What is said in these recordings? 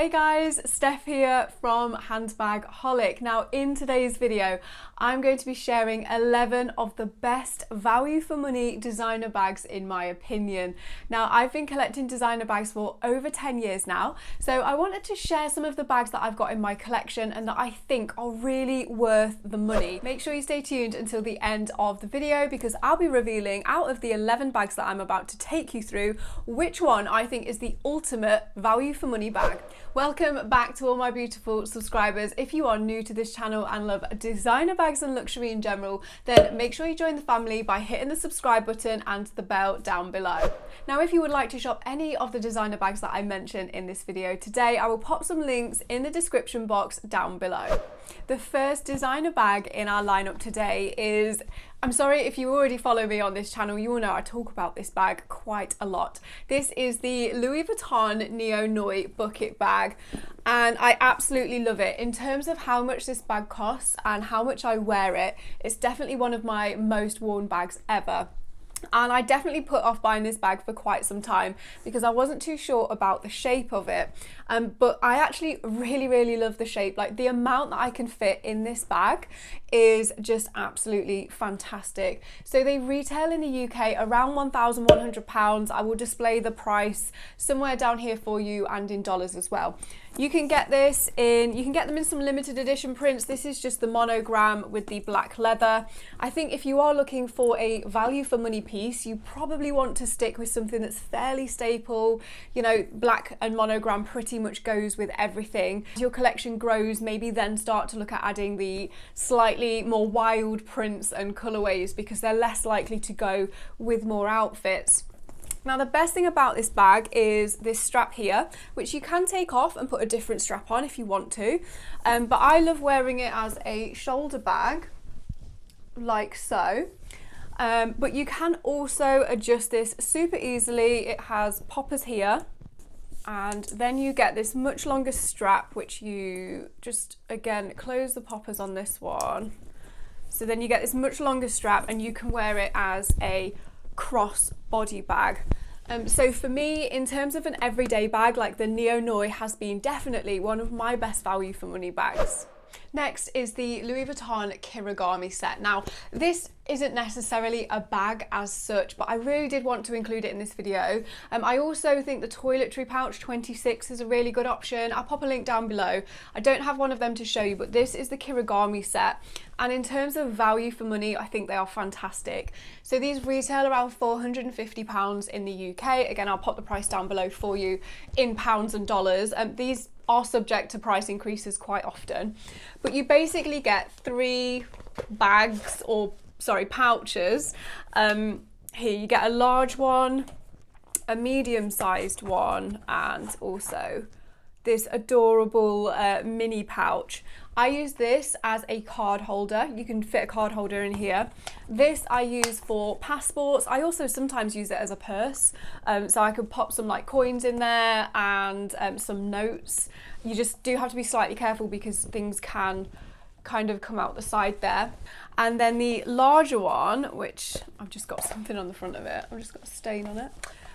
Hey guys, Steph here from Handbagholic. Now in today's video, I'm going to be sharing 11 of the best value for money designer bags in my opinion. Now I've been collecting designer bags for over 10 years now, so I wanted to share some of the bags that I've got in my collection and that I think are really worth the money. Make sure you stay tuned until the end of the video because I'll be revealing out of the 11 bags that I'm about to take you through, which one I think is the ultimate value for money bag. Welcome back to all my beautiful subscribers. If you are new to this channel and love designer bags and luxury in general, then make sure you join the family by hitting the subscribe button and the bell down below. Now, if you would like to shop any of the designer bags that I mentioned in this video today, I will pop some links in the description box down below. The first designer bag in our lineup today is, I'm sorry if you already follow me on this channel, you will know I talk about this bag quite a lot. This is the Louis Vuitton NeoNoe bucket bag and I absolutely love it. In terms of how much this bag costs and how much I wear it, it's definitely one of my most worn bags ever. And I definitely put off buying this bag for quite some time because I wasn't too sure about the shape of it. But I actually really love the shape. Like the amount that I can fit in this bag is just absolutely fantastic. So they retail in the UK around £1,100. I will display the price somewhere down here for you and in dollars as well. You can get this in, you can get them in some limited edition prints. This is just the monogram with the black leather. I think if you are looking for a value for money piece, you probably want to stick with something that's fairly staple. You know, black and monogram pretty much goes with everything. As your collection grows, maybe then start to look at adding the slightly more wild prints and colorways because they're less likely to go with more outfits. Now the best thing about this bag is this strap here, which you can take off and put a different strap on if you want to, but I love wearing it as a shoulder bag, like so. But you can also adjust this super easily. It has poppers here, and then you get this much longer strap, which you just, again, close the poppers on this one. So then you get this much longer strap and you can wear it as a cross body bag. So for me, in terms of an everyday bag, like the NeoNoe has been definitely one of my best value for money bags. Next is the Louis Vuitton Kirigami set. Now, this isn't necessarily a bag as such, but I really did want to include it in this video. I also think the toiletry pouch 26 is a really good option. I'll pop a link down below. I don't have one of them to show you, but this is the Kirigami set. And in terms of value for money, I think they are fantastic. So these retail around £450 in the UK. Again, I'll pop the price down below for you in pounds and dollars. These are subject to price increases quite often, but you basically get 3 bags, or sorry, pouches. Here you get a large one, a medium-sized one, and also this adorable mini pouch. I use this as a card holder. You can fit a card holder in here. This I use for passports. I also sometimes use it as a purse. So I could pop some like coins in there and some notes. You just do have to be slightly careful because things can kind of come out the side there. And then the larger one, which I've just got something on the front of it. I've just got a stain on it.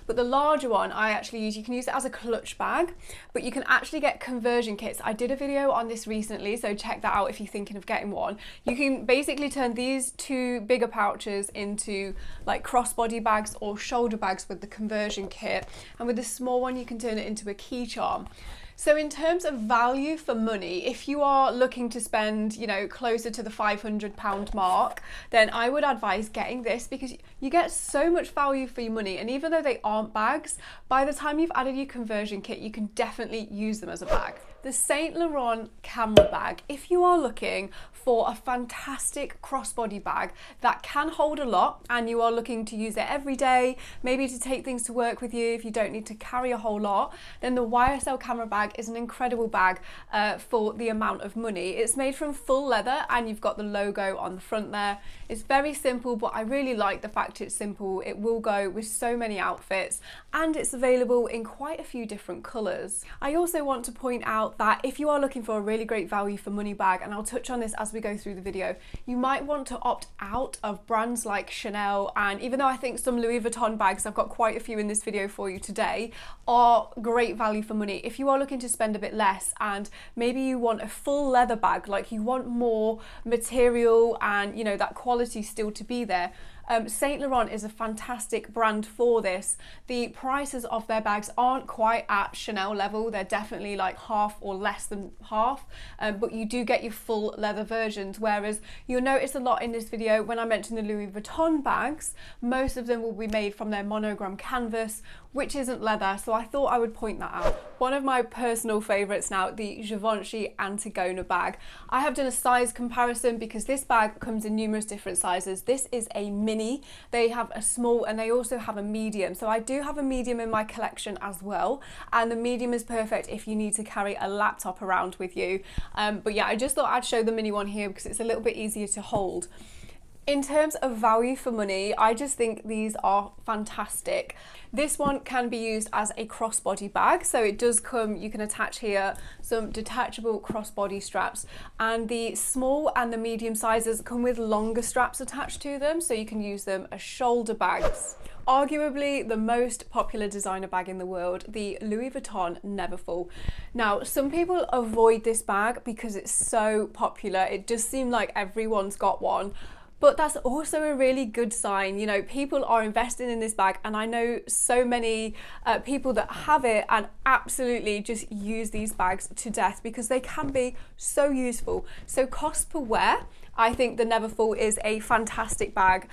But the larger one I actually use, you can use it as a clutch bag, but you can actually get conversion kits. I did a video on this recently, so check that out if you're thinking of getting one. You can basically turn these 2 bigger pouches into like crossbody bags or shoulder bags with the conversion kit. And with the small one, you can turn it into a key charm. So in terms of value for money, if you are looking to spend, you know, closer to the £500 mark, then I would advise getting this because you get so much value for your money. And even though they aren't bags, by the time you've added your conversion kit, you can definitely use them as a bag. The Saint Laurent camera bag, if you are looking for a fantastic crossbody bag that can hold a lot and you are looking to use it every day, maybe to take things to work with you if you don't need to carry a whole lot, then the YSL camera bag is an incredible bag for the amount of money. It's made from full leather and you've got the logo on the front there. It's very simple, but I really like the fact it's simple. It will go with so many outfits and it's available in quite a few different colours. I also want to point out out that if you are looking for a really great value for money bag, and I'll touch on this as we go through the video, you might want to opt out of brands like Chanel, and even though I think some Louis Vuitton bags, I've got quite a few in this video for you today, are great value for money. If you are looking to spend a bit less and maybe you want a full leather bag, like you want more material and you know that quality still to be there, Saint Laurent is a fantastic brand for this. The prices of their bags aren't quite at Chanel level, they're definitely like half or less than half, but you do get your full leather versions, whereas you'll notice a lot in this video when I mention the Louis Vuitton bags, most of them will be made from their monogram canvas, which isn't leather, so I thought I would point that out. One of my personal favourites now, the Givenchy Antigona bag. I have done a size comparison because this bag comes in numerous different sizes. This is a mini, they have a small and they also have a medium. So I do have a medium in my collection as well, and the medium is perfect if you need to carry a laptop around with you. But yeah, I just thought I'd show the mini one here because it's a little bit easier to hold. In terms of value for money, I just think these are fantastic. This one can be used as a crossbody bag, so it does come, you can attach here some detachable crossbody straps, and the small and the medium sizes come with longer straps attached to them, so you can use them as shoulder bags. Arguably the most popular designer bag in the world, the Louis Vuitton Neverfull. Now, some people avoid this bag because it's so popular. It does seem like everyone's got one. But that's also a really good sign. You know, people are investing in this bag, and I know so many people that have it and absolutely just use these bags to death because they can be so useful. So cost per wear, I think the Neverfull is a fantastic bag.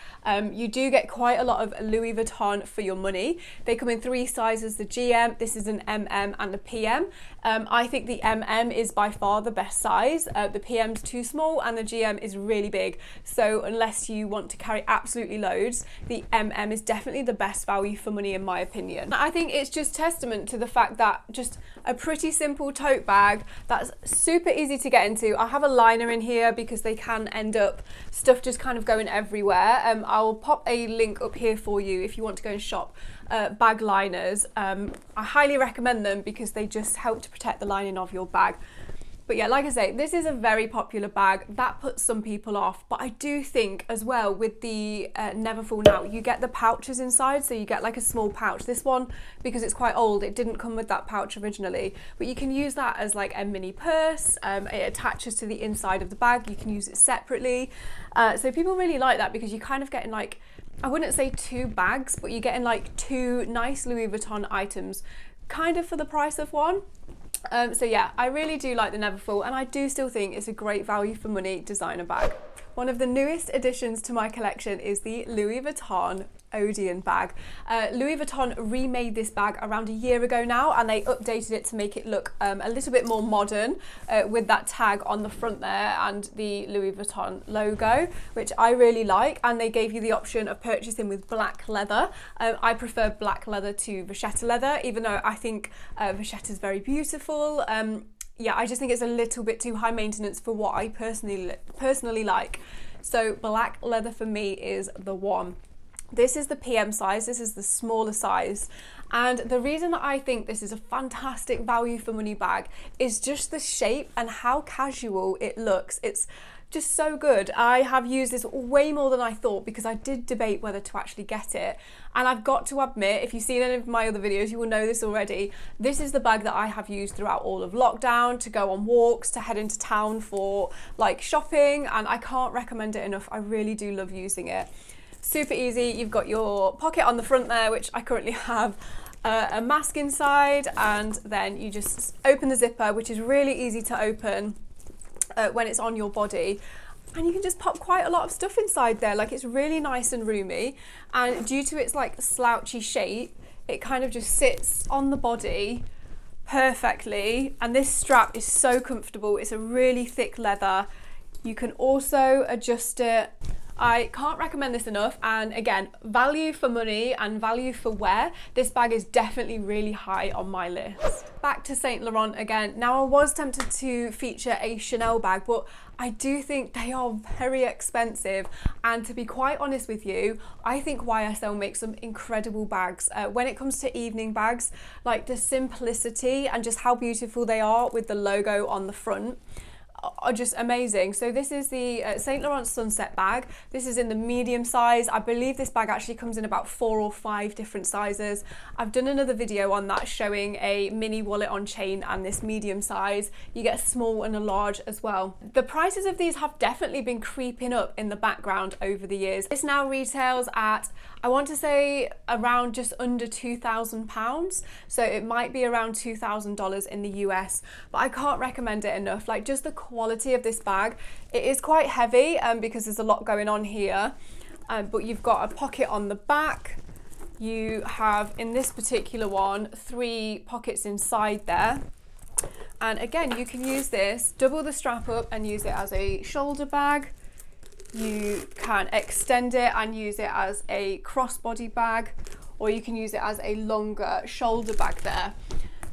You do get quite a lot of Louis Vuitton for your money. They come in 3 sizes, the GM, this is an MM, and the PM. I think the MM is by far the best size. The PM's too small and the GM is really big. So unless you want to carry absolutely loads, the MM is definitely the best value for money in my opinion. I think it's just testament to the fact that just a pretty simple tote bag that's super easy to get into. I have a liner in here because they can end up stuff just kind of going everywhere. I'll pop a link up here for you if you want to go and shop bag liners. I highly recommend them because they just help to protect the lining of your bag. But yeah, like I say, this is a very popular bag. That puts some people off. But I do think as well with the Neverfull now, you get the pouches inside. So you get like a small pouch. This one, because it's quite old, it didn't come with that pouch originally. But you can use that as like a mini purse. It attaches to the inside of the bag. You can use it separately. So people really like that because you kind of get in like, I wouldn't say 2 bags, but you're getting like 2 nice Louis Vuitton items kind of for the price of one. So yeah, I really do like the Neverfull, and I do still think it's a great value for money designer bag. One of the newest additions to my collection is the Louis Vuitton Odeon bag. Louis Vuitton remade this bag around a year ago now, and they updated it to make it look a little bit more modern with that tag on the front there and the Louis Vuitton logo, which I really like. And they gave you the option of purchasing with black leather. I prefer black leather to vachetta leather, even though I think vachetta is very beautiful. Yeah, I just think it's a little bit too high maintenance for what I personally like. So black leather for me is the one. This is the PM size, this is the smaller size. And the reason that I think this is a fantastic value for money bag is just the shape and how casual it looks. It's just so good. I have used this way more than I thought because I did debate whether to actually get it. And I've got to admit, if you've seen any of my other videos, you will know this already. This is the bag that I have used throughout all of lockdown to go on walks, to head into town for like shopping, and I can't recommend it enough. I really do love using it. Super easy. You've got your pocket on the front there, which I currently have a mask inside, and then you just open the zipper, which is really easy to open when it's on your body, and you can just pop quite a lot of stuff inside there. Like, it's really nice and roomy, and due to its like slouchy shape, it kind of just sits on the body perfectly, and this strap is so comfortable. It's a really thick leather. You can also adjust it I can't recommend this enough, and again, value for money and value for wear, this bag is definitely really high on my list. Back to Saint Laurent again. Now I was tempted to feature a Chanel bag, but I do think they are very expensive, and to be quite honest with you, I think YSL makes some incredible bags. When it comes to evening bags, like the simplicity and just how beautiful they are with the logo on the front are just amazing. So this is the Saint Laurent Sunset bag. This is in the medium size. I believe this bag actually comes in about 4 or 5 different sizes. I've done another video on that showing a mini wallet on chain and this medium size. You get a small and a large as well. The prices of these have definitely been creeping up in the background over the years. This now retails at, I want to say, around just under £2,000. So it might be around $2,000 in the US, but I can't recommend it enough. Like, just the quality of this bag. It is quite heavy because there's a lot going on here, but you've got a pocket on the back. You have, in this particular one, 3 pockets inside there. And again, you can use this, double the strap up and use it as a shoulder bag. You can extend it and use it as a crossbody bag, or you can use it as a longer shoulder bag there.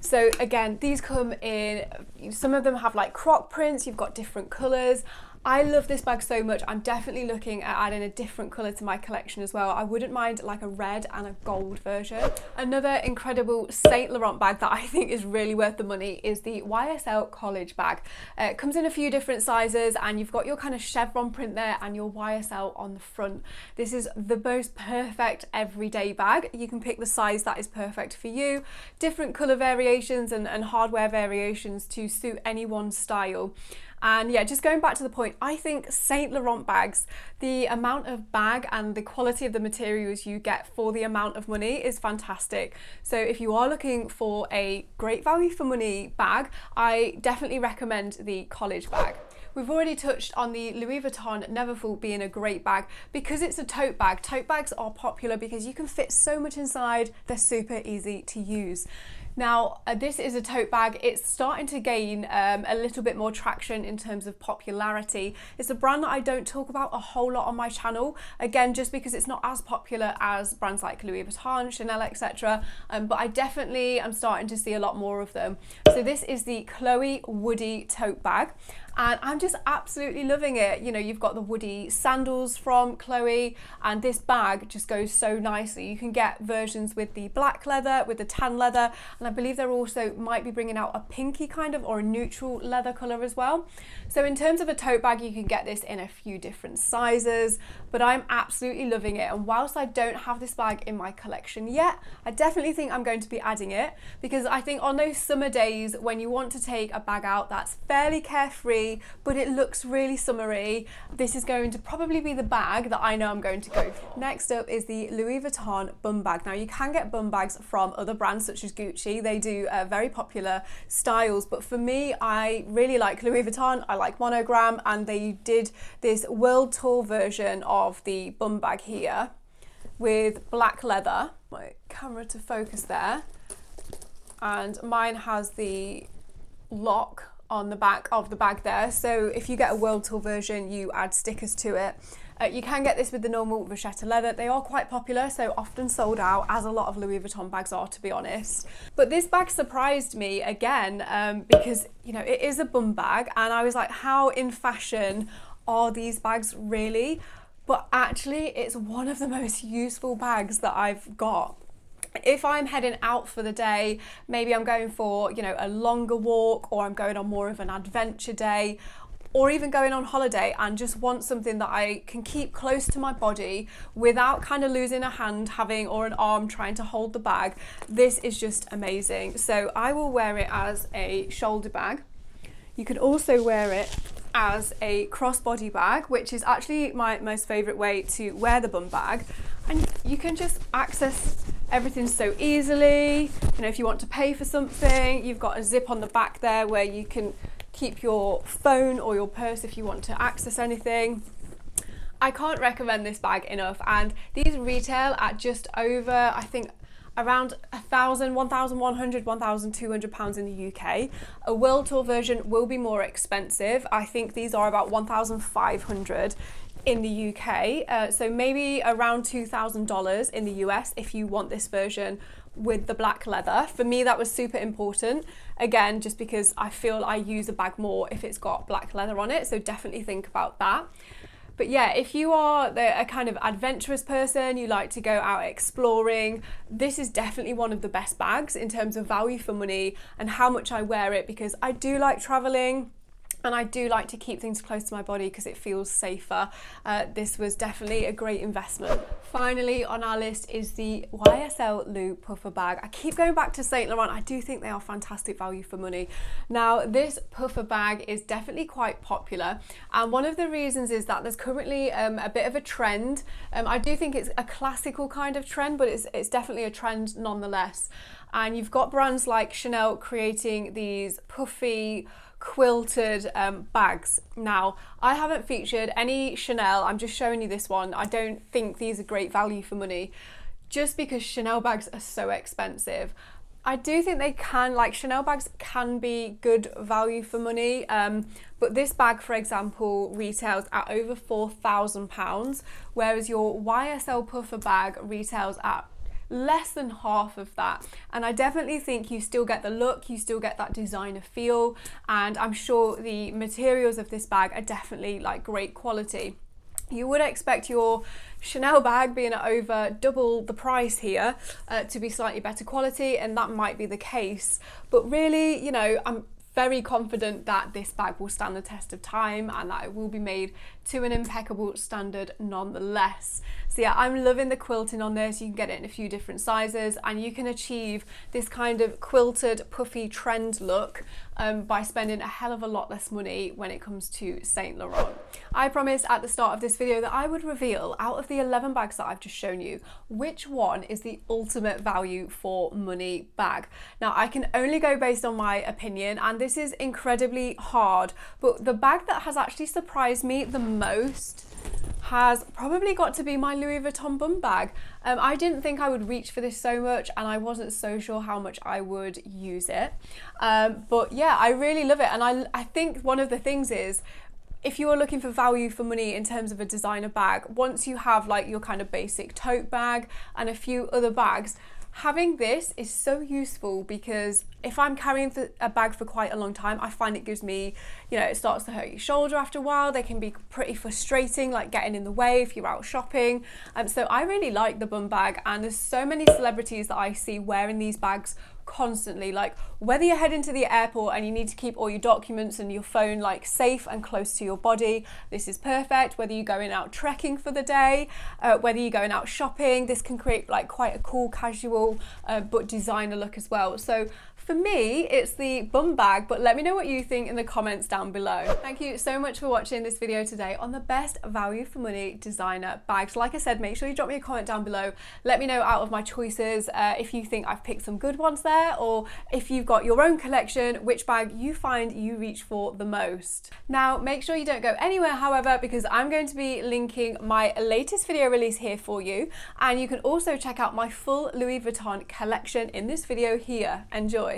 So again, these come in, some of them have like croc prints, you've got different colours. I love this bag so much, I'm definitely looking at adding a different colour to my collection as well. I wouldn't mind like a red and a gold version. Another incredible Saint Laurent bag that I think is really worth the money is the YSL College Bag. It comes in a few different sizes, and you've got your kind of chevron print there and your YSL on the front. This is the most perfect everyday bag. You can pick the size that is perfect for you, different colour variations and hardware variations to suit anyone's style. And yeah, just going back to the point, I think Saint Laurent bags, the amount of bag and the quality of the materials you get for the amount of money is fantastic. So if you are looking for a great value for money bag, I definitely recommend the College Bag. We've already touched on the Louis Vuitton Neverfull being a great bag because it's a tote bag. Tote bags are popular because you can fit so much inside, they're super easy to use. Now, this is a tote bag. It's starting to gain a little bit more traction in terms of popularity. It's a brand that I don't talk about a whole lot on my channel, again, just because it's not as popular as brands like Louis Vuitton, Chanel, etc. But I definitely am starting to see a lot more of them. So this is the Chloe Woody tote bag, and I'm just absolutely loving it. You know, you've got the woody sandals from Chloe, and this bag just goes so nicely. You can get versions with the black leather, with the tan leather, and I believe they're also might be bringing out a pinky kind of or a neutral leather colour as well. So in terms of a tote bag, you can get this in a few different sizes, but I'm absolutely loving it. And whilst I don't have this bag in my collection yet, I definitely think I'm going to be adding it, because I think on those summer days when you want to take a bag out that's fairly carefree, but it looks really summery, this is going to probably be the bag that I know I'm going to go for. Next up is the Louis Vuitton Bumbag. Now, you can get Bumbags from other brands such as Gucci. They do very popular styles, but for me, I really like Louis Vuitton. I like Monogram, and they did this world tour version of the Bumbag here with black leather. My camera to focus there, and mine has the lock on the back of the bag there. So if you get a world tour version, you add stickers to it. You can get this with the normal vachetta leather. They are quite popular, so often sold out, as a lot of Louis Vuitton bags are, to be honest. But this bag surprised me again because, you know, it is a bum bag, and I was like, how in fashion are these bags really? But actually, it's one of the most useful bags that I've got. If I'm heading out for the day, maybe I'm going for, you know, a longer walk, or I'm going on more of an adventure day, or even going on holiday and just want something that I can keep close to my body without kind of losing a hand having or an arm trying to hold the bag, this is just amazing. So I will wear it as a shoulder bag. You can also wear it as a crossbody bag, which is actually my most favorite way to wear the bum bag. And you can just access everything so easily. You know, if you want to pay for something, you've got a zip on the back there where you can keep your phone or your purse if you want to access anything. I can't recommend this bag enough, and these retail at just over, I think, around £1,100, £1,200 in the UK. A world tour version will be more expensive. I think these are about £1,500 in the UK, so maybe around $2,000 in the US if you want this version with the black leather. For me, that was super important, again, just because I feel I use a bag more if it's got black leather on it, so definitely think about that. But yeah, if you are a kind of adventurous person, you like to go out exploring, this is definitely one of the best bags in terms of value for money and how much I wear it, because I do like traveling and I do like to keep things close to my body because it feels safer. This was definitely a great investment. Finally on our list is the YSL Lou Puffer bag. I keep going back to Saint Laurent. I do think they are fantastic value for money. Now, this puffer bag is definitely quite popular, and one of the reasons is that there's currently a bit of a trend. I do think it's a classical kind of trend, but it's definitely a trend nonetheless. And you've got brands like Chanel creating these puffy, quilted bags. Now, I haven't featured any Chanel, I'm just showing you this one. I don't think these are great value for money just because Chanel bags are so expensive. I do think they can, like Chanel bags can be good value for money, but this bag, for example, retails at over £4,000, whereas your YSL Puffer bag retails at less than half of that. And I definitely think you still get the look, you still get that designer feel, and I'm sure the materials of this bag are definitely like great quality. You would expect your Chanel bag being at over double the price here to be slightly better quality, and that might be the case, but really, you know, I'm very confident that this bag will stand the test of time and that it will be made to an impeccable standard nonetheless. So yeah, I'm loving the quilting on this. You can get it in a few different sizes and you can achieve this kind of quilted puffy trend look by spending a hell of a lot less money when it comes to Saint Laurent. I promised at the start of this video that I would reveal, out of the 11 bags that I've just shown you, which one is the ultimate value for money bag. Now, I can only go based on my opinion, and this is incredibly hard, but the bag that has actually surprised me the most has probably got to be my Louis Vuitton Bumbag. I didn't think I would reach for this so much, and I wasn't so sure how much I would use it. But yeah, I really love it. And I think one of the things is, if you are looking for value for money in terms of a designer bag, once you have like your kind of basic tote bag and a few other bags, having this is so useful, because if I'm carrying a bag for quite a long time, I find it gives me, you know, it starts to hurt your shoulder after a while. They can be pretty frustrating, like getting in the way if you're out shopping. So I really like the Bumbag, and there's so many celebrities that I see wearing these bags constantly. Like, whether you're heading to the airport and you need to keep all your documents and your phone like safe and close to your body, this is perfect. Whether you're going out trekking for the day, whether you're going out shopping, this can create like quite a cool casual but designer look as well. So for me, it's the Bumbag, but let me know what you think in the comments down below. Thank you so much for watching this video today on the best value for money designer bags. Like I said, make sure you drop me a comment down below. Let me know out of my choices if you think I've picked some good ones there, or if you've got your own collection, which bag you find you reach for the most. Now, make sure you don't go anywhere, however, because I'm going to be linking my latest video release here for you, and you can also check out my full Louis Vuitton collection in this video here. Enjoy.